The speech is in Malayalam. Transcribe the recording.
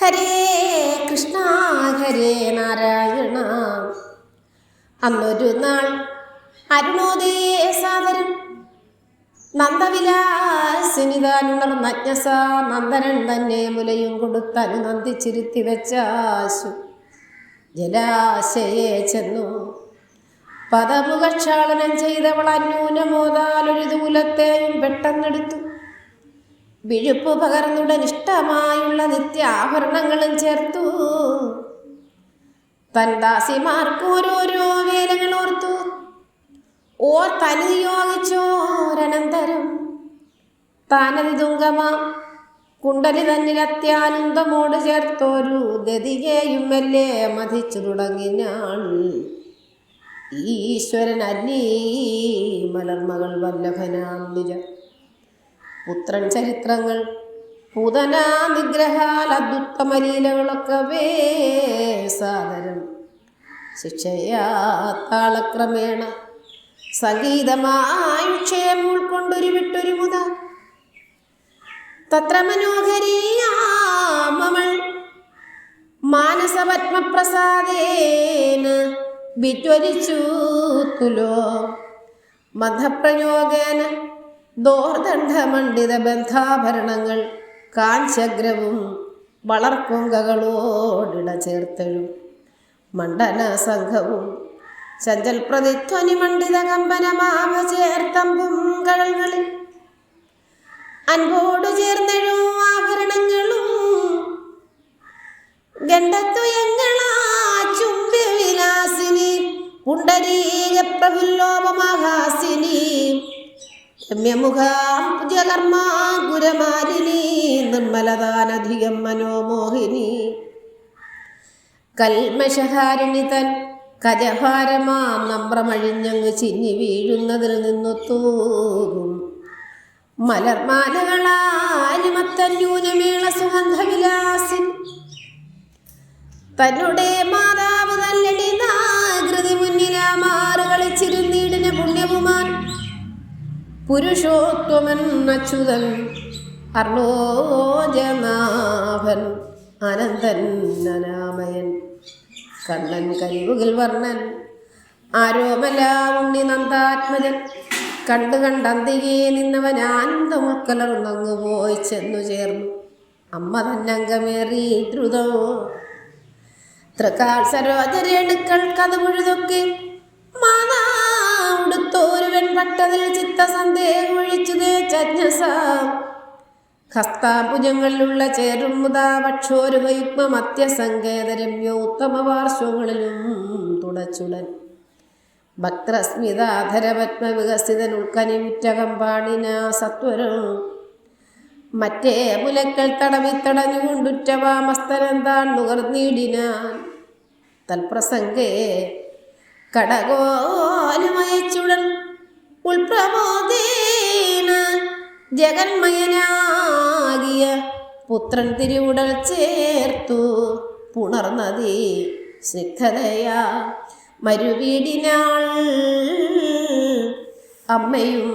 ഹരേ കൃഷ്ണ ഹരേ നാരായണ. അന്നൊരു നാൾ അരുണോദയേ സാദരം നന്ദവിലാസിനിതാനുണർന്നജ്ഞസ നന്ദനൻ തന്നെ മുലയും കൊടുത്തനു നന്ദിച്ചിരുത്തി വെച്ചാശു ജലാശയെ ചെന്നു. പദമുഖക്ഷാളനം ചെയ്തവൾ അന്യൂനമോതാലൊരു ദൂലത്തെയും പെട്ടെന്നെടുത്തു. വിഴുപ്പ് പകർന്നുടനിഷ്ടമായുള്ള നിത്യാഭരണങ്ങളും ചേർത്തു. തൻ ദാസിമാർക്ക് ഓരോരോ വേലങ്ങൾ ഓർത്തു. തനി നിയോഗിച്ചോരനന്തരം താനതി തുങ്കമാ കുണ്ടലി തന്നിൽ അത്യാനന്ദമോട് ചേർത്തൊരു ദതികയും മെല്ലെ മതിച്ചു തുടങ്ങിനാൾ. ഈശ്വരൻ അല്ലീ മലർമകൾ വല്ലഭനാം നിജ പുത്രൻ ചരിത്രങ്ങൾ പൂതനാ നിഗ്രഹാൽ അദ്ഭുതമലീലകളൊക്കെ സാദരം ശിക്ഷയാ താളക്രമേണ സംഗീതമായു ക്ഷേമം ഉൾക്കൊണ്ടൊരു വിട്ടൊരു മുത തത്ര മനോഹരിയാമൾ മാനസപത്മപ്രസാദേന വിജ്വലിച്ചു തുലോ മധപ്രയോഗേന ദോർദണ്ഡമണ്ഡിത ബന്ധാഭരണങ്ങൾ കാഞ്ചഗ്രവും വളർക്കൊങ്കകളോടിട ചേർത്തഴും മണ്ഡന സംഘവും ചഞ്ചൽ പ്രതിധ്വനി മണ്ഡിത കമ്പനമാഭ ചേർത്തമ്പും കഴൽകളിൽ അൻപോടു ചേർന്നെഴും ആഭരണങ്ങളും ഗണ്ഡത്വയങ്ങളാ ചുംബിവിലാസിനി പുണ്ടരീക പ്രഫുല്ലോപമഹാസിനി രമ്യമുഖാം പുതിയകർമാകുരമാലിനി നിർമ്മലതാനധികം മനോമോഹിനി കൽമഷഹാരിണി തൻ കജഭാരമാം നമ്രമഴിഞ്ഞങ്ങ് ചിന്നി വീഴുന്നതിൽ നിന്നു തൂകും മലർമാലകളാലിമത്തന്യൂനമേള സുഗന്ധവിലാസിൻ തന്നെ മാതാവ് നല്ലടി നാകൃതി മുന്നിലാമാറ് കളിച്ചിരുന്നീടിന പുണ്യകുമാൻ പുരുഷോത്വമന്നച്യുതൻ അർണോജനാഭൻ അനന്തൻ അനാമയൻ കണ്ണൻ കരിവുകിൽ വർണ്ണൻ ആരോമല ഉണ്ണി നന്ദാത്മജൻ കണ്ടു കണ്ടന്തികെ നിന്നവൻ ആനന്ദം ഉൾക്കലർന്നങ്ങ് പോയി ചെന്നു ചേർന്നു. അമ്മ തന്നംഗമേറി ദ്രുതോ തൃക്കാൽ സരോജരേണുക്കൾ കഥ മുഴുതൊക്കെ മാതാടുത്തോരുവൻ പട്ടതിൽ ചിത്തസന്ദേഹം ഒഴിച്ചു തേച്ചജ്ഞസ ഹസ്താഭുജങ്ങളിലുള്ള ചേരും മുതാ പക്ഷോരുകയുഗ്മ മധ്യസങ്കേതരമ്യോ ഉത്തമ പാർശ്വങ്ങളിലും തുടച്ചുടൻ ഭക്തസ്മിതാധരപത്മ വികസിതൻ ഉൾക്കനിമുറ്റകം പാണിന സത്വരം മറ്റേ മുലക്കൽ തടവിത്തടഞ്ഞുകൊണ്ടുറ്റവാമസ്തരം താൻ നുകർന്നീടിനാൻ തൽപ്രസംഗേ കടകോലുമയച്ചുടൻ ഉൾപ്രമോദേന ജഗന്മയനാകിയ പുത്രൻ തിരുവുടൽ ചേർത്തു പുണർന്നതി സ്നിഗ്ധതയാ മരുവീടിനാൾ അമ്മയും